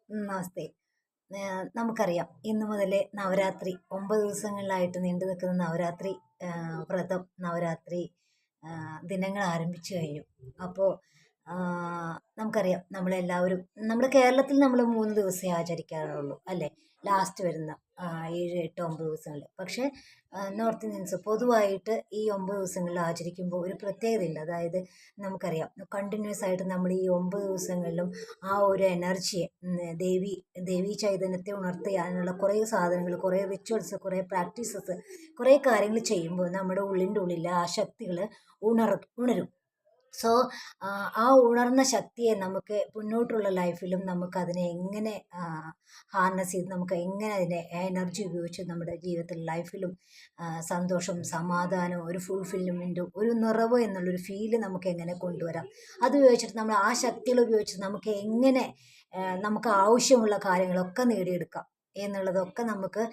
നമസ്തേ. നമുക്കറിയാം ഇന്ന് മുതൽ നവരാത്രി 9 ദിവസങ്ങളിലായിട്ട് നീണ്ടു നിൽക്കുന്ന നവരാത്രി വ്രതം, നവരാത്രി ദിനങ്ങൾ ആരംഭിച്ചു കഴിഞ്ഞു. അപ്പോൾ നമുക്കറിയാം നമ്മളെല്ലാവരും നമ്മുടെ കേരളത്തിൽ നമ്മൾ 3 ദിവസമേ ആചരിക്കാറുള്ളൂ അല്ലേ? ലാസ്റ്റ് വരുന്ന 7, 8, 9 ദിവസങ്ങളിൽ. പക്ഷേ നോർത്ത് ഇന്ത്യൻസ് പൊതുവായിട്ട് ഈ 9 ദിവസങ്ങളിൽ ആചരിക്കുമ്പോൾ ഒരു പ്രത്യേകതയുണ്ട്. അതായത് നമുക്കറിയാം കണ്ടിന്യൂസ് ആയിട്ട് നമ്മൾ ഈ 9 ദിവസങ്ങളിലും ആ ഒരു എനർജിയെ ദേവി ചൈതന്യത്തെ ഉണർത്തിയാനുള്ള കുറേ സാധനങ്ങൾ, കുറേ റിച്വൽസ്, കുറേ പ്രാക്ടീസസ്, കുറേ കാര്യങ്ങൾ ചെയ്യുമ്പോൾ നമ്മുടെ ഉള്ളിൻ്റെ ഉള്ളിൽ ആ ശക്തികൾ ഉണരും. സോ ആ ഉണർന്ന ശക്തിയെ നമുക്ക് മുന്നോട്ടുള്ള ലൈഫിലും നമുക്കതിനെ എങ്ങനെ ഹാർനസ് ചെയ്ത് നമുക്ക് എങ്ങനെ അതിനെ എനർജി ഉപയോഗിച്ച് നമ്മുടെ ജീവിതത്തിൽ ലൈഫിലും സന്തോഷം, സമാധാനം, ഒരു ഫുൾഫിൽമെൻറ്റും ഒരു നിറവ് എന്നുള്ളൊരു ഫീല് നമുക്ക് എങ്ങനെ കൊണ്ടുവരാം, അത് ഉപയോഗിച്ചിട്ട് നമ്മൾ ആ ശക്തികൾ ഉപയോഗിച്ച് നമുക്ക് എങ്ങനെ നമുക്ക് ആവശ്യമുള്ള കാര്യങ്ങളൊക്കെ നേടിയെടുക്കാം എന്നുള്ളതൊക്കെ നമുക്ക്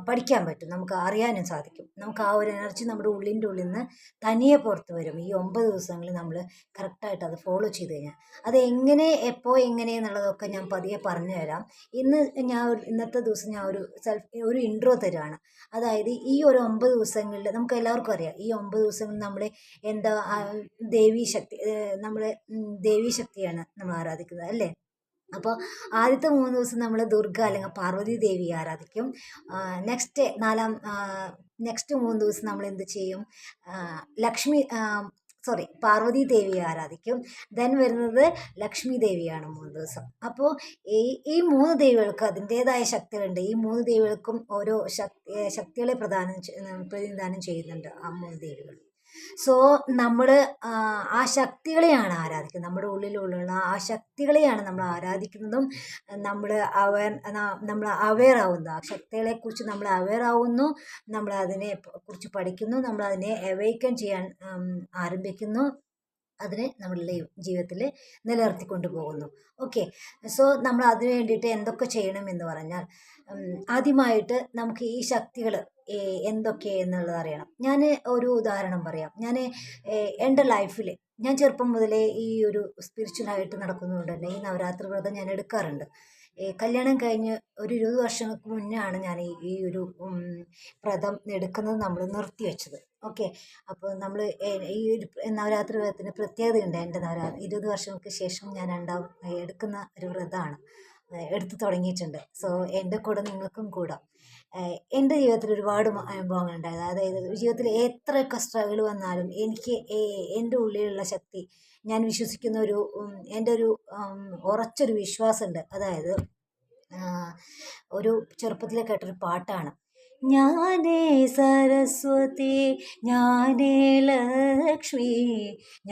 പഠിക്കാൻ പറ്റും, നമുക്ക് അറിയാനും സാധിക്കും. നമുക്ക് ആ ഒരു എനർജി നമ്മുടെ ഉള്ളിൻ്റെ ഉള്ളിൽ നിന്ന് തനിയെ പുറത്ത് വരും ഈ 9 ദിവസങ്ങളിൽ നമ്മൾ കറക്റ്റായിട്ട് അത് ഫോളോ ചെയ്ത് കഴിഞ്ഞാൽ. അത് എങ്ങനെ, എപ്പോൾ, എങ്ങനെ എന്നുള്ളതൊക്കെ ഞാൻ പതിയെ പറഞ്ഞു തരാം. ഇന്നത്തെ ദിവസം ഞാൻ ഒരു ഇൻട്രോ തരുവാണ്. അതായത് ഈ ഒരു 9 ദിവസങ്ങളിൽ നമുക്ക് എല്ലാവർക്കും അറിയാം, ഈ 9 ദിവസങ്ങളിൽ നമ്മൾ എന്താ ദേവീ ശക്തിയാണ് നമ്മൾ ആരാധിക്കുന്നത് അല്ലേ? അപ്പോൾ ആദ്യത്തെ 3 ദിവസം നമ്മൾ ദുർഗ അല്ലെങ്കിൽ പാർവതി ദേവിയെ ആരാധിക്കും. നെക്സ്റ്റ് 3 ദിവസം നമ്മൾ എന്ത് ചെയ്യും? പാർവതി ദേവിയെ ആരാധിക്കും. ദെൻ വരുന്നത് ലക്ഷ്മി ദേവിയാണ് 3 ദിവസം. അപ്പോൾ ഈ 3 ദേവികൾക്ക് അതിൻ്റേതായ ശക്തികളുണ്ട്. ഈ 3 ദേവികൾക്കും ഓരോ ശക്തികളെ പ്രതിനിധാനം ചെയ്യുന്നുണ്ട് ആ 3 ദേവികൾ. സോ നമ്മൾ ആ ശക്തികളെയാണ് ആരാധിക്കുന്നത്. നമ്മുടെ ഉള്ളിലുള്ള ആ ശക്തികളെയാണ് നമ്മൾ ആരാധിക്കുന്നതും നമ്മൾ അവെയർ ആവുന്നു. ആ ശക്തികളെക്കുറിച്ച് നമ്മൾ അവെയർ ആവുന്നു, നമ്മൾ അതിനെ കുറിച്ച് പഠിക്കുന്നു, നമ്മൾ അതിനെ അവേക്കൻ ചെയ്യാൻ ആരംഭിക്കുന്നു, അതിനെ നമ്മളുടെ ജീവിതത്തിൽ നിലനിർത്തിക്കൊണ്ട് പോകുന്നു. ഓക്കെ. സോ നമ്മൾ അതിനു വേണ്ടിയിട്ട് എന്തൊക്കെ ചെയ്യണമെന്ന് പറഞ്ഞാൽ, ആദ്യമായിട്ട് നമുക്ക് ഈ ശക്തികൾ എന്തൊക്കെ എന്നുള്ളത് അറിയണം. ഞാൻ ഒരു ഉദാഹരണം പറയാം. എൻ്റെ ലൈഫിൽ ഞാൻ ചെറുപ്പം മുതലേ ഈ ഒരു സ്പിരിച്വലായിട്ട് നടക്കുന്നതുകൊണ്ട് തന്നെ ഈ നവരാത്രി വ്രതം ഞാൻ എടുക്കാറുണ്ട്. കല്യാണം കഴിഞ്ഞ് ഒരു 20 വർഷങ്ങൾക്ക് മുന്നേ ആണ് ഞാൻ ഈ ഒരു വ്രതം എടുക്കുന്നത് നമ്മൾ നിർത്തിവെച്ചത്. ഓക്കെ. അപ്പോൾ നമ്മൾ ഈ ഒരു നവരാത്രി വ്രതത്തിന് പ്രത്യേകതയുണ്ട്. എൻ്റെ 20 വർഷങ്ങൾക്ക് ശേഷം ഞാൻ എടുക്കുന്ന ഒരു വ്രതമാണ്, എടുത്തു തുടങ്ങിയിട്ടുണ്ട്. സോ എൻ്റെ കൂടെ നിങ്ങൾക്കും കൂടാം. എൻ്റെ ജീവിതത്തിൽ ഒരുപാട് അനുഭവങ്ങളുണ്ടായത്. അതായത് ജീവിതത്തിൽ എത്രയൊക്കെ സ്ട്രഗിൾ വന്നാലും എനിക്ക് എൻ്റെ ഉള്ളിലുള്ള ശക്തി, ഞാൻ വിശ്വസിക്കുന്ന എൻ്റെ ഒരു ഉറച്ചൊരു വിശ്വാസമുണ്ട്. അതായത് ഒരു ചെറുപ്പത്തിലെ കേട്ടൊരു പാട്ടാണ്, ഞാനേ സരസ്വതി, ഞാനേ ലക്ഷ്മി,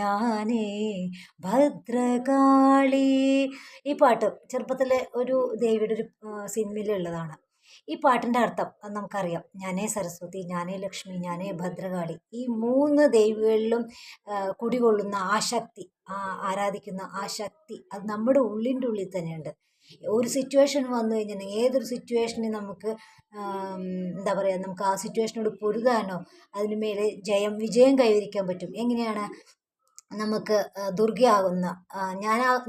ഞാനേ ഭദ്രകാളി. ഈ പാട്ട് ചെറുപ്പത്തിലെ ഒരു ദേവിയുടെ ഒരു സിനിമയിലുള്ളതാണ്. ഈ പാട്ടിൻ്റെ അർത്ഥം നമുക്കറിയാം. ഞാനേ സരസ്വതി, ഞാനേ ലക്ഷ്മി, ഞാനേ ഭദ്രകാളി. ഈ 3 ദേവികളിലും കുടികൊള്ളുന്ന ആ ശക്തി, ആരാധിക്കുന്ന ആ ശക്തി, അത് നമ്മുടെ ഉള്ളിൻ്റെ ഉള്ളിൽ തന്നെയുണ്ട്. ഒരു സിറ്റുവേഷൻ വന്നു കഴിഞ്ഞിട്ടുണ്ടെങ്കിൽ ഏതൊരു സിറ്റുവേഷനെ നമുക്ക് എന്താ പറയുക, നമുക്ക് ആ സിറ്റുവേഷനോട് പൊരുതാനോ അതിന് മേലെ വിജയം കൈവരിക്കാൻ പറ്റും. എങ്ങനെയാണ്? നമുക്ക് ദുർഗയാകുന്ന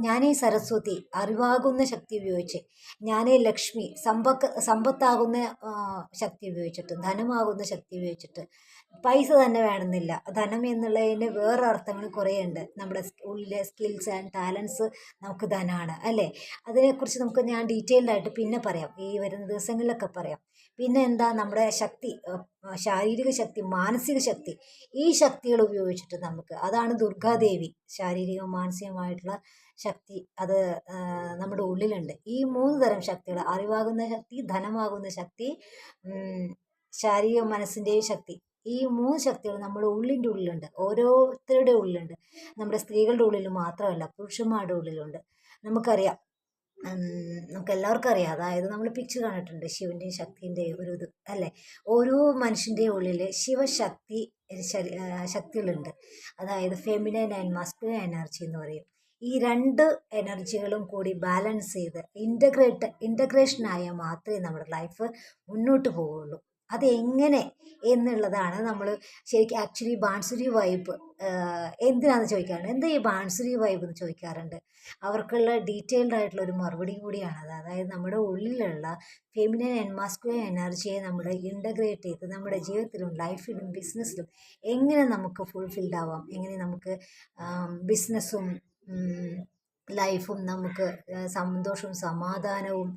ഞാനീ സരസ്വതി അറിവാകുന്ന ശക്തി ഉപയോഗിച്ച്, ഞാനേ ലക്ഷ്മി സമ്പത്താകുന്ന ശക്തി ഉപയോഗിച്ചിട്ട്, ധനമാകുന്ന ശക്തി ഉപയോഗിച്ചിട്ട്, പൈസ തന്നെ വേണമെന്നില്ല, ധനം എന്നുള്ളതിന് വേറെ അർത്ഥങ്ങൾ കുറേ ഉണ്ട്. നമ്മുടെ ഉള്ളിലെ സ്കിൽസ് ആൻഡ് ടാലൻസ് നമുക്ക് ധനമാണ് അല്ലേ? അതിനെക്കുറിച്ച് ഞാൻ ഡീറ്റെയിൽഡ് ആയിട്ട് പിന്നെ പറയാം, ഈ വരുന്ന ദിവസങ്ങളിലൊക്കെ പറയാം. പിന്നെ എന്താ, നമ്മുടെ ശക്തി, ശാരീരിക ശക്തി, മാനസിക ശക്തി, ഈ ശക്തികൾ ഉപയോഗിച്ചിട്ട് അതാണ് ദുർഗാദേവി. ശാരീരികവും മാനസികമായിട്ടുള്ള ശക്തി അത് നമ്മുടെ ഉള്ളിലുണ്ട്. ഈ 3 തരം ശക്തികൾ, അറിവാകുന്ന ശക്തി, ധനമാകുന്ന ശക്തി, ശാരീരിക മനസ്സിൻ്റെയും ശക്തി, ഈ 3 ശക്തികൾ നമ്മുടെ ഉള്ളിൻ്റെ ഉള്ളിലുണ്ട്. ഓരോരുത്തരുടെ ഉള്ളിലുണ്ട്. നമ്മുടെ സ്ത്രീകളുടെ ഉള്ളിൽ മാത്രമല്ല, പുരുഷന്മാരുടെ ഉള്ളിലുണ്ട്. നമുക്കറിയാം, നമുക്ക് എല്ലാവർക്കും അറിയാം. അതായത് നമ്മൾ പിക്ചർ കണ്ടിട്ടുണ്ട് ശിവൻ്റെയും ശക്തിൻ്റെയും ഒരു ഇത് അല്ലേ? ഓരോ മനുഷ്യൻ്റെയും ഉള്ളിൽ ശിവശക്തി ശക്തികളുണ്ട്. അതായത് ഫെമിനൈൻ ആൻഡ് മസ്കുലൈൻ എനർജി എന്ന് പറയും. ഈ 2 എനർജികളും കൂടി ബാലൻസ് ചെയ്ത് ഇൻ്റഗ്രേഷനായാൽ മാത്രമേ നമ്മുടെ ലൈഫ് മുന്നോട്ട് പോവുള്ളൂ. അതെങ്ങനെ എന്നുള്ളതാണ് നമ്മൾ ശരിക്കും ആക്ച്വലി ബാൻസുരി വൈബ് എന്തിനാണെന്ന് ചോദിക്കാറുണ്ട്. എന്താ ഈ ബാൻസുരി വൈബ് എന്ന് ചോദിക്കാറുണ്ട്. അവർക്കുള്ള ഡീറ്റെയിൽഡ് ആയിട്ടുള്ള ഒരു മറുപടി കൂടിയാണത്. അതായത് നമ്മുടെ ഉള്ളിലുള്ള ഫെമിനൻ ആൻഡ് മാസ്കുലിൻ എനർജിയെ നമ്മൾ ഇൻ്റഗ്രേറ്റ് ചെയ്ത് നമ്മുടെ ജീവിതത്തിലും ലൈഫിലും ബിസിനസ്സിലും എങ്ങനെ നമുക്ക് ഫുൾഫിൽഡ് ആവാം, എങ്ങനെ നമുക്ക് ബിസിനസ്സും ലൈഫും നമുക്ക് സന്തോഷവും സമാധാനവും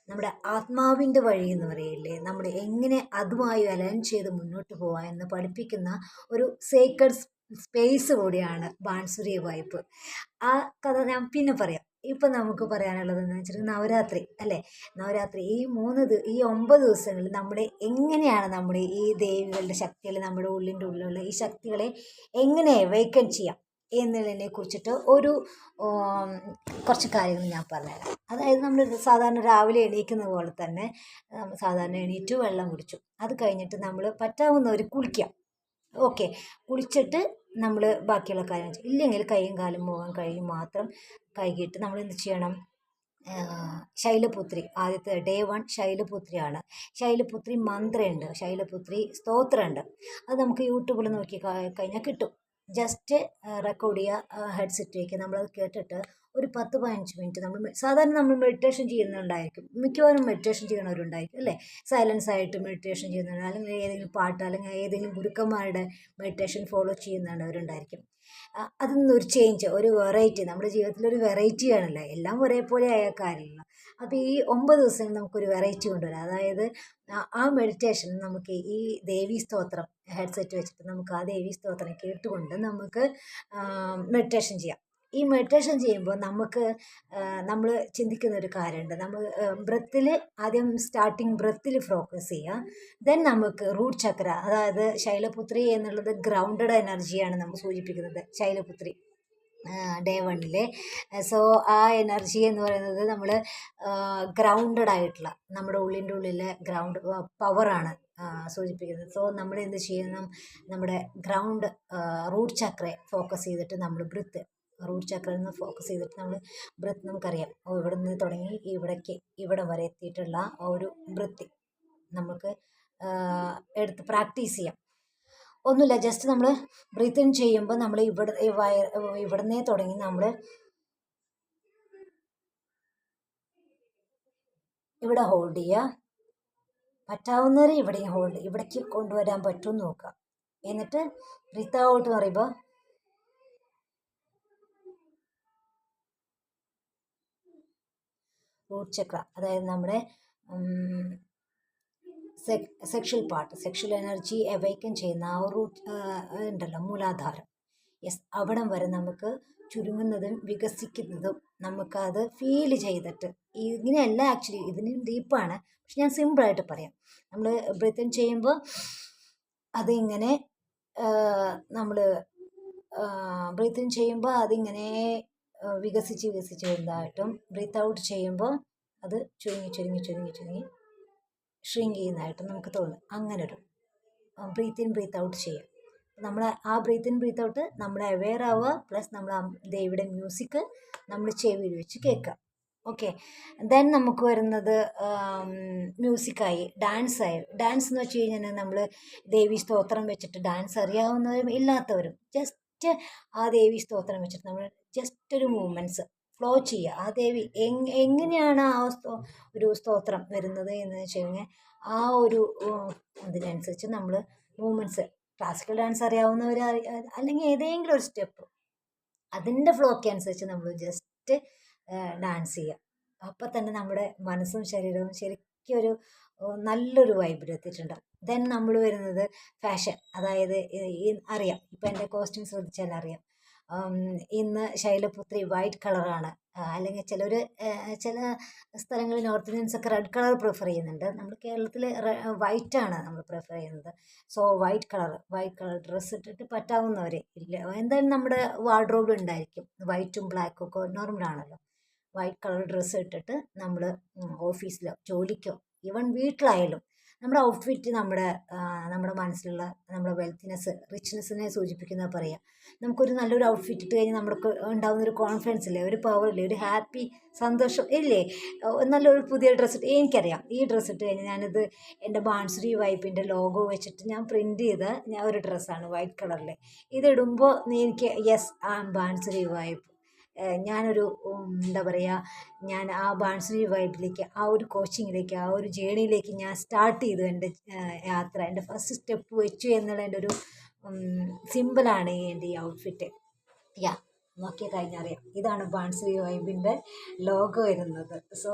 നമ്മുടെ ആത്മാവിൻ്റെ വഴി എന്ന് പറയില്ലേ, നമ്മൾ എങ്ങനെ അതുമായി അലൈൻ ചെയ്ത് മുന്നോട്ട് പോവാം എന്ന് പഠിപ്പിക്കുന്ന ഒരു സേക്രഡ് സ്പേസ് കൂടിയാണ് ബാൻസുരി വൈബ്. ആ കഥ ഞാൻ പിന്നെ പറയാം. ഇപ്പം നമുക്ക് പറയാനുള്ളത് എന്ന് വെച്ചിട്ടുണ്ടെങ്കിൽ നവരാത്രി അല്ലേ. നവരാത്രി ഈ 9 ദിവസങ്ങളിൽ നമ്മൾ എങ്ങനെയാണ് നമ്മുടെ ഈ ദേവികളുടെ ശക്തികൾ, നമ്മുടെ ഉള്ളിൻ്റെ ഉള്ളിലുള്ള ഈ ശക്തികളെ എങ്ങനെ വേക്കൻ ചെയ്യാം എന്നുള്ളതിനെ കുറിച്ചിട്ട് കുറച്ച് കാര്യങ്ങൾ ഞാൻ പറഞ്ഞുതരാം. അതായത് നമ്മൾ സാധാരണ രാവിലെ എണീക്കുന്ന പോലെ തന്നെ സാധാരണ എണീറ്റു വെള്ളം കുടിച്ചു, അത് കഴിഞ്ഞിട്ട് നമ്മൾ പറ്റാവുന്നവർ കുളിക്കാം. ഓക്കെ, കുളിച്ചിട്ട് നമ്മൾ ബാക്കിയുള്ള കാര്യം ഇല്ലെങ്കിൽ കൈയും കാലും മുഖം കഴുകി മാത്രം കഴുകിയിട്ട് നമ്മൾ എന്ത് ചെയ്യണം, ശൈലപുത്രി ആദ്യത്തെ ഡേ 1 ശൈലപുത്രിയാണ്. ശൈലപുത്രി മന്ത്രമുണ്ട്, ശൈലപുത്രി സ്തോത്രമുണ്ട്. അത് നമുക്ക് യൂട്യൂബിൽ നോക്കി കഴിഞ്ഞാൽ കിട്ടും. ജസ്റ്റ് റെക്കോർഡ് ചെയ്യുക, ഹെഡ്സെറ്റ് വയ്ക്കുക, നമ്മളത് കേട്ടിട്ട് ഒരു 10-15 മിനിറ്റ് നമ്മൾ മെഡിറ്റേഷൻ ചെയ്യുന്നുണ്ടായിരിക്കും. മിക്കവാറും മെഡിറ്റേഷൻ ചെയ്യുന്നവരുണ്ടായിരിക്കും അല്ലേ. സൈലൻസ് ആയിട്ട് മെഡിറ്റേഷൻ ചെയ്യുന്നുണ്ട്, അല്ലെങ്കിൽ ഏതെങ്കിലും പാട്ട് അല്ലെങ്കിൽ ഏതെങ്കിലും ഗുരുക്കന്മാരുടെ മെഡിറ്റേഷൻ ഫോളോ ചെയ്യുന്നവരുണ്ടായിരിക്കും. അതിൽ നിന്നൊരു ചേഞ്ച്, ഒരു വെറൈറ്റി, നമ്മുടെ ജീവിതത്തിലൊരു വെറൈറ്റി ആണല്ലോ. എല്ലാം ഒരേപോലെ ആയ കാര്യങ്ങൾ. അപ്പോൾ ഈ 9 ദിവസം നമുക്കൊരു വെറൈറ്റി കൊണ്ടുവരാം. അതായത് ആ മെഡിറ്റേഷൻ നമുക്ക് ഈ ദേവീ സ്തോത്രം ഹെഡ്സെറ്റ് വെച്ചിട്ട് നമുക്ക് ആ ദേവീ സ്തോത്രം കേട്ടുകൊണ്ട് നമുക്ക് മെഡിറ്റേഷൻ ചെയ്യാം. ഈ മെഡിറ്റേഷൻ ചെയ്യുമ്പോൾ നമ്മൾ ചിന്തിക്കുന്ന ഒരു കാര്യമുണ്ട്. നമ്മൾ ബ്രത്തിൽ ആദ്യം സ്റ്റാർട്ടിങ് ബ്രത്തിൽ ഫോക്കസ് ചെയ്യുക. ദെൻ നമുക്ക് റൂട്ട് ചക്ര, അതായത് ശൈലപുത്രി എന്നുള്ളത് ഗ്രൗണ്ടഡ് എനർജിയാണ് നമ്മൾ സൂചിപ്പിക്കുന്നത്. ശൈലപുത്രി ഡേ 1 സോ ആ എനർജി എന്ന് പറയുന്നത് നമ്മൾ ഗ്രൗണ്ടഡ് ആയിട്ടുള്ള നമ്മുടെ ഉള്ളിൻ്റെ ഉള്ളിലെ ഗ്രൗണ്ട് പവറാണ് സൂചിപ്പിക്കുന്നത്. സോ നമ്മൾ എന്ത് ചെയ്യണം, നമ്മുടെ ഗ്രൗണ്ട് റൂട്ട് ചക്രയെ ഫോക്കസ് ചെയ്തിട്ട് നമ്മൾ റൂട്ട് ചക്രയിൽ നിന്ന് ഫോക്കസ് ചെയ്തിട്ട് നമ്മൾ ബ്രത്ത്, നമുക്കറിയാം ഇവിടെ നിന്ന് തുടങ്ങി ഇവിടെ വരെ എത്തിയിട്ടുള്ള ഒരു ബ്രത്ത് നമുക്ക് എടുത്ത് പ്രാക്ടീസ് ചെയ്യാം. ഒന്നുമില്ല, ജസ്റ്റ് നമ്മൾ ബ്രീത്ത് ഇൻ ചെയ്യുമ്പോൾ നമ്മൾ ഇവിടുന്നേ തുടങ്ങി നമ്മൾ ഇവിടെ ഹോൾഡ് ചെയ്യുക. പറ്റാവുന്നവരെ ഇവിടെയും ഇവിടേക്ക് കൊണ്ടുവരാൻ പറ്റുമെന്ന് നോക്കുക. എന്നിട്ട് ബ്രീത്ത് ഔട്ട് എന്ന് പറയുമ്പോൾ റൂട്ട് ചക്ര, അതായത് നമ്മുടെ sexual part, sexual energy awaken ചെയ്യുന്ന ആ റൂട്ട് ഉണ്ടല്ലോ, മൂലാധാരം. യെസ്, അവിടം വരെ നമുക്ക് ചുരുങ്ങുന്നതും വികസിക്കുന്നതും നമുക്കത് ഫീൽ ചെയ്തിട്ട്, ഇങ്ങനെയല്ല ആക്ച്വലി ഇതിനും ഡീപ്പാണ്, പക്ഷെ ഞാൻ സിമ്പിളായിട്ട് പറയാം. നമ്മൾ ബ്രീത്ത് ഇൻ ചെയ്യുമ്പോൾ അതിങ്ങനെ നമ്മൾ ബ്രീത്ത് ഇൻ ചെയ്യുമ്പോൾ അതിങ്ങനെ വികസിച്ച് വരുന്നതായിട്ടും ബ്രീത്ത് ഔട്ട് ചെയ്യുമ്പോൾ അത് ചുരുങ്ങി ഷ്രിങ്ക് ചെയ്യുന്നതായിട്ടും നമുക്ക് തോന്നും. അങ്ങനൊരു ബ്രീത്ത് ഇൻ ബ്രീത്ത് ഔട്ട് ചെയ്യുക. നമ്മൾ ആ ബ്രീത്ത് ഇൻ ബ്രീത്ത് ഔട്ട് നമ്മൾ അവെയർ ആവുക, പ്ലസ് നമ്മൾ ദേവിയുടെ മ്യൂസിക് നമ്മൾ ചെവിയിൽ വെച്ച് കേൾക്കുക. ഓക്കെ, ദെൻ നമുക്ക് വരുന്നത് മ്യൂസിക്കായി, ഡാൻസായി. ഡാൻസ് എന്ന് വെച്ച് കഴിഞ്ഞാൽ നമ്മൾ ദേവി സ്തോത്രം വെച്ചിട്ട് ഡാൻസ് അറിയാവുന്നവരും ഇല്ലാത്തവരും ജസ്റ്റ് ആ ദേവി സ്തോത്രം വെച്ചിട്ട് നമ്മൾ ജസ്റ്റ് ഒരു മൂവ്മെൻറ്റ്സ് ഫ്ലോ ചെയ്യുക. ആ ദേവി എങ്ങനെയാണ് ആ ഒരു സ്തോത്രം വരുന്നത് എന്ന് വെച്ച് കഴിഞ്ഞാൽ ആ ഒരു അതിനനുസരിച്ച് നമ്മൾ മൂവ്മെൻറ്റ്സ്, ക്ലാസിക്കൽ ഡാൻസ് അറിയാവുന്നവർ അല്ലെങ്കിൽ ഏതെങ്കിലും ഒരു സ്റ്റെപ്പ് അതിൻ്റെ ഫ്ലോയ്ക്ക് അനുസരിച്ച് നമ്മൾ ജസ്റ്റ് ഡാൻസ് ചെയ്യുക. അപ്പം തന്നെ നമ്മുടെ മനസ്സും ശരീരവും ശരിക്കും ഒരു നല്ലൊരു വൈബിലെത്തിയിട്ടുണ്ട്. ദെൻ നമ്മൾ വരുന്നത് ഫാഷൻ, അതായത് അറിയാം, ഇപ്പം എൻ്റെ കോസ്റ്റ്യൂം ശ്രദ്ധിച്ചാൽ അറിയാം, ഇന്ന് ശൈലപുത്രി വൈറ്റ് കളറാണ്, അല്ലെങ്കിൽ ചില സ്ഥലങ്ങളിൽ നോർത്ത് ഇന്ത്യൻസൊക്കെ റെഡ് കളർ പ്രിഫർ ചെയ്യുന്നുണ്ട്. നമ്മൾ കേരളത്തിൽ വൈറ്റാണ് നമ്മൾ പ്രിഫർ ചെയ്യുന്നത്. സോ വൈറ്റ് കളർ ഡ്രസ്സ് ഇട്ടിട്ട് പറ്റാവുന്നവരെ ഇല്ല, എന്തായാലും നമ്മുടെ വാർഡ്രോബിൽ ഉണ്ടായിരിക്കും. വൈറ്റും ബ്ലാക്കും ഒക്കെ നോർമലാണല്ലോ. വൈറ്റ് കളർ ഡ്രസ്സ് ഇട്ടിട്ട് നമ്മൾ ഓഫീസിലോ ജോലിക്കോ ഈവൻ വീട്ടിലായാലും നമ്മുടെ ഔട്ട്ഫിറ്റ് നമ്മുടെ മനസ്സിലുള്ള നമ്മുടെ വെൽത്തിനെസ് റിച്ച്നെസ്സിനെ സൂചിപ്പിക്കുന്ന പറയുക. നമുക്കൊരു നല്ലൊരു ഔട്ട്ഫിറ്റ് ഇട്ട് കഴിഞ്ഞാൽ നമുക്ക് ഉണ്ടാകുന്ന ഒരു കോൺഫിഡൻസ് ഇല്ലേ, ഒരു പവർ ഇല്ലേ, ഒരു ഹാപ്പി സന്തോഷം ഇല്ലേ. നല്ലൊരു പുതിയ ഡ്രസ്സ് ഇട്ട് എനിക്കറിയാം ഈ ഡ്രസ്സ് ഇട്ട് കഴിഞ്ഞാൽ ഞാനിത് എൻ്റെ ബാൻസുരി വൈബിൻ്റെ ലോഗോ വെച്ചിട്ട് ഞാൻ പ്രിൻറ്റ് ചെയ്ത ഒരു ഡ്രസ്സാണ് വൈറ്റ് കളറിൽ. ഇതിടുമ്പോൾ എനിക്ക് യെസ് ആ ബാൻസുരി വൈബ്, ഞാനൊരു എന്താ പറയുക, ഞാൻ ആ ബാൻസുരി വൈബിലേക്ക്, ആ ഒരു കോച്ചിങ്ങിലേക്ക്, ആ ഒരു ജേണിയിലേക്ക് ഞാൻ സ്റ്റാർട്ട് ചെയ്തു എൻ്റെ യാത്ര. എൻ്റെ ഫസ്റ്റ് സ്റ്റെപ്പ് വെച്ചു എന്നുള്ള എൻ്റെ ഒരു സിമ്പിളാണ് എൻ്റെ ഈ ഔട്ട്ഫിറ്റ്. യാ, നോക്കിയാൽ കഴിഞ്ഞാൽ അറിയാം, ഇതാണ് ബാൻസുരി വൈബിൻ്റെ ലോഗോ വരുന്നത്. സോ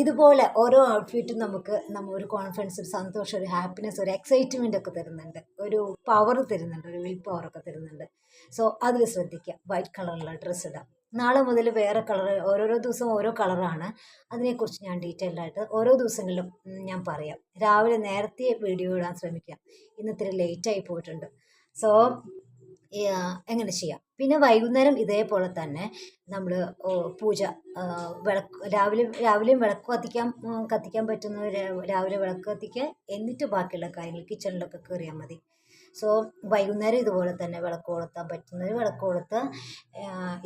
ഇതുപോലെ ഓരോ ഔട്ട്ഫിറ്റും നമുക്ക് ഒരു കോൺഫിഡൻസ്, ഒരു സന്തോഷം, ഒരു ഹാപ്പിനെസ്, ഒരു എക്സൈറ്റ്മെൻ്റ് ഒക്കെ തരുന്നുണ്ട്, ഒരു പവർ തരുന്നുണ്ട്, ഒരു വിൽ പവറൊക്കെ തരുന്നുണ്ട്. സോ അതിൽ ശ്രദ്ധിക്കുക, വൈറ്റ് കളറുള്ള ഡ്രസ്സ് ഇടാം. നാളെ മുതൽ വേറെ കളർ, ഓരോരോ ദിവസം ഓരോ കളറാണ്. അതിനെക്കുറിച്ച് ഞാൻ ഡീറ്റെയിൽഡ് ആയിട്ട് ഓരോ ദിവസങ്ങളിലും ഞാൻ പറയാം. രാവിലെ നേരത്തെ വീഡിയോ ഇടാൻ ശ്രമിക്കാം, ഇന്നിത്തിരി ലേറ്റായി പോയിട്ടുണ്ട്. സോ എങ്ങനെ ചെയ്യാം. പിന്നെ വൈകുന്നേരം ഇതേപോലെ തന്നെ നമ്മൾ പൂജ, രാവിലെയും വിളക്ക് കത്തിക്കാൻ പറ്റുന്നവർ രാവിലെ വിളക്ക് കത്തിക്കുക, എന്നിട്ട് ബാക്കിയുള്ള കാര്യങ്ങൾ കിച്ചണിലൊക്കെ കയറിയാൽ മതി. സോ വൈകുന്നേരം ഇതുപോലെ തന്നെ വിളക്ക് കൊളുത്താൻ പറ്റുന്നവർ വിളക്ക് കൊളുത്തുക.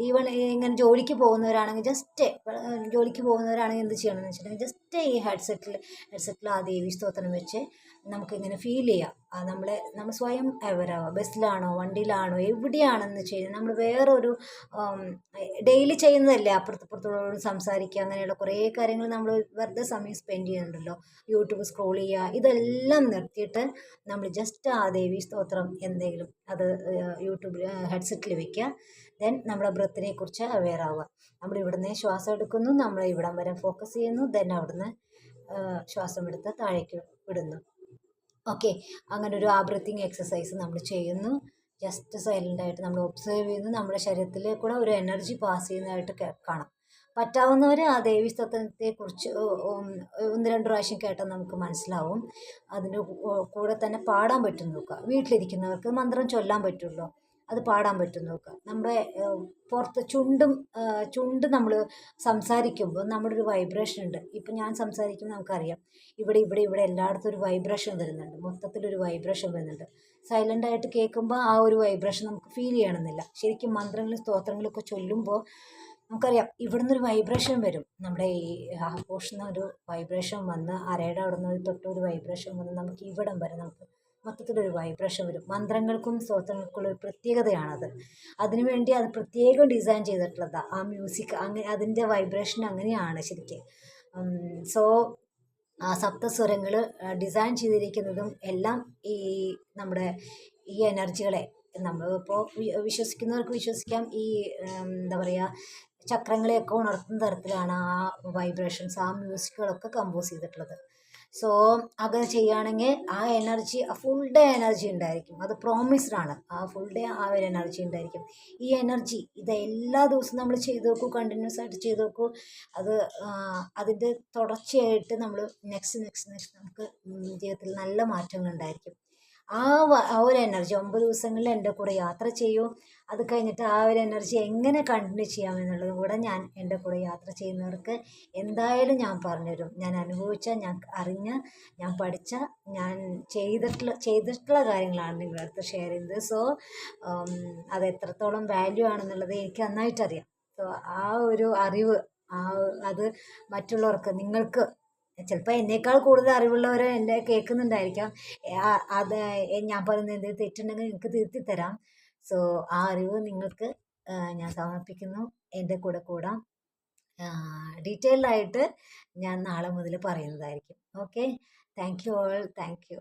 ഈവൺ ഇങ്ങനെ ജോലിക്ക് പോകുന്നവരാണെങ്കിൽ എന്ത് ചെയ്യണമെന്ന് വെച്ചിട്ടുണ്ടെങ്കിൽ ജസ്റ്റ് ഈ ഹെഡ്സെറ്റിൽ ആ ദേവി സ്തോത്രം വെച്ച് നമുക്കിങ്ങനെ ഫീൽ ചെയ്യാം. നമ്മൾ സ്വയം അവരാവുക. ബസ്സിലാണോ വണ്ടിയിലാണോ എവിടെയാണെന്ന് ചെയ്യുന്നത്, നമ്മൾ വേറൊരു ഡെയിലി ചെയ്യുന്നതല്ലേ, അപ്പുറത്തുള്ളവരോട് സംസാരിക്കുക, അങ്ങനെയുള്ള കുറേ കാര്യങ്ങൾ നമ്മൾ വെറുതെ സമയം സ്പെൻഡ് ചെയ്യുന്നുണ്ടല്ലോ. യൂട്യൂബ് സ്ക്രോൾ ചെയ്യുക, ഇതെല്ലാം നിർത്തിയിട്ട് നമ്മൾ ജസ്റ്റ് ആ ദേവി സ്തോത്രം എന്തെങ്കിലും അത് യൂട്യൂബിൽ ഹെഡ്സെറ്റിൽ വെക്കുക. ദെൻ നമ്മുടെ ബ്രത്തിനെ കുറിച്ച് അവെയർ ആവുക. നമ്മൾ ഇവിടുന്ന് ശ്വാസം എടുക്കുന്നു, നമ്മൾ ഇവിടം വരെ ഫോക്കസ് ചെയ്യുന്നു, ദെൻ അവിടുന്ന് ശ്വാസം എടുത്ത് താഴേക്ക് വിടുന്നു. ഓക്കെ, അങ്ങനെ ഒരു ആ ബ്രീത്തിങ് എക്സസൈസ് നമ്മൾ ചെയ്യുന്നു. ജസ്റ്റ് സൈലൻ്റായിട്ട് നമ്മൾ ഒബ്സേർവ് ചെയ്യുന്നു. നമ്മുടെ ശരീരത്തിൽ കൂടെ ഒരു എനർജി പാസ് ചെയ്യുന്നതായിട്ട് കാണാം. പറ്റാവുന്നവർ ആ ദേവീസ്തവത്തെക്കുറിച്ച് 1-2 പ്രാവശ്യം കേട്ടാൽ നമുക്ക് മനസ്സിലാവും. അതിൻ്റെ കൂടെ തന്നെ പാടാൻ പറ്റും നോക്കുക. വീട്ടിലിരിക്കുന്നവർക്ക് മന്ത്രം ചൊല്ലാൻ പറ്റുമല്ലോ, അത് പാടാൻ പറ്റും നോക്കുക. നമ്മുടെ പുറത്ത് ചുണ്ട് നമ്മൾ സംസാരിക്കുമ്പോൾ നമ്മുടെ ഒരു വൈബ്രേഷൻ ഉണ്ട്. ഇപ്പം ഞാൻ സംസാരിക്കുമ്പോൾ നമുക്കറിയാം ഇവിടെ എല്ലായിടത്തും ഒരു വൈബ്രേഷൻ വരുന്നുണ്ട്, മൊത്തത്തിലൊരു വൈബ്രേഷൻ വരുന്നുണ്ട്. സൈലൻ്റായിട്ട് കേൾക്കുമ്പോൾ ആ ഒരു വൈബ്രേഷൻ നമുക്ക് ഫീൽ ചെയ്യണമെന്നില്ല. ശരിക്കും മന്ത്രങ്ങളും സ്തോത്രങ്ങളൊക്കെ ചൊല്ലുമ്പോൾ നമുക്കറിയാം ഇവിടുന്ന് ഒരു വൈബ്രേഷൻ വരും. നമ്മുടെ ഈ പോർഷന് ഒരു വൈബ്രേഷൻ വന്ന് അരയുടെ അവിടെ നിന്ന് തൊട്ട് ഒരു വൈബ്രേഷൻ വന്ന് നമുക്ക് ഇവിടം വരെ നമുക്ക് മൊത്തത്തിലൊരു വൈബ്രേഷൻ വരും. മന്ത്രങ്ങൾക്കും സ്തോത്രങ്ങൾക്കുള്ള ഒരു പ്രത്യേകതയാണത്. അതിനുവേണ്ടി അത് പ്രത്യേകം ഡിസൈൻ ചെയ്തിട്ടുള്ളതാണ്. ആ മ്യൂസിക് അങ്ങനെ അതിൻ്റെ വൈബ്രേഷൻ അങ്ങനെയാണ് ശരിക്കും. സോ ആ സപ്തസ്വരങ്ങൾ ഡിസൈൻ ചെയ്തിരിക്കുന്നതും എല്ലാം നമ്മുടെ ഈ എനർജികളെ, നമ്മളിപ്പോൾ വിശ്വസിക്കുന്നവർക്ക് വിശ്വസിക്കാം, എന്താ പറയുക, ചക്രങ്ങളെയൊക്കെ ഉണർത്തുന്ന തരത്തിലാണ് ആ വൈബ്രേഷൻസ്, ആ മ്യൂസിക്കുകളൊക്കെ കമ്പോസ് ചെയ്തിട്ടുള്ളത്. സോ അങ്ങനെ ചെയ്യുകയാണെങ്കിൽ ആ എനർജി, ആ ഫുൾ ഡേ എനർജി ഉണ്ടായിരിക്കും. അത് പ്രോമിസ്ഡ് ആണ്. ആ ഫുൾ ഡേ ആ ഒരു എനർജി ഉണ്ടായിരിക്കും. ഈ എനർജി ഇത് എല്ലാ ദിവസവും നമ്മൾ ചെയ്ത് നോക്കൂ, കണ്ടിന്യൂസ് ആയിട്ട് ചെയ്ത് നോക്കൂ. അത് അതിൻ്റെ തുടർച്ചയായിട്ട് നമ്മൾ നെക്സ്റ്റ് നമുക്ക് ജീവിതത്തിൽ നല്ല മാറ്റങ്ങൾ ഉണ്ടായിരിക്കും. ആ ഒരു എനർജി 9 ദിവസങ്ങളിൽ എൻ്റെ കൂടെ യാത്ര ചെയ്യൂ. അത് കഴിഞ്ഞിട്ട് ആ ഒരു എനർജി എങ്ങനെ കണ്ടിന്യൂ ചെയ്യാമെന്നുള്ളതും കൂടെ ഞാൻ എൻ്റെ കൂടെ യാത്ര ചെയ്യുന്നവർക്ക് എന്തായാലും ഞാൻ പറഞ്ഞുതരും. ഞാൻ അനുഭവിച്ച, ഞാൻ അറിഞ്ഞ, ഞാൻ പഠിച്ച, ഞാൻ ചെയ്തിട്ടുള്ള കാര്യങ്ങളാണ് നിങ്ങളുടെ അടുത്ത് ഷെയർ ചെയ്യുന്നത്. സോ അത് എത്രത്തോളം വാല്യൂ ആണെന്നുള്ളത് എനിക്ക് നന്നായിട്ടറിയാം. സോ ആ ഒരു അറിവ് അത് മറ്റുള്ളവർക്ക്, നിങ്ങൾക്ക് ചിലപ്പോൾ എന്നേക്കാൾ കൂടുതൽ അറിവുള്ളവർ എൻ്റെ കേൾക്കുന്നുണ്ടായിരിക്കാം. അത് ഞാൻ പറയുന്നത് എന്തെങ്കിലും തെറ്റുണ്ടെങ്കിൽ നിങ്ങൾക്ക് തിരുത്തി തരാം. സോ ആ അറിവ് നിങ്ങൾക്ക് ഞാൻ സമർപ്പിക്കുന്നു. എൻ്റെ കൂടെ കൂടാം. ഡീറ്റെയിൽഡായിട്ട് ഞാൻ നാളെ മുതൽ പറയുന്നതായിരിക്കും. Okay, thank you all, thank you.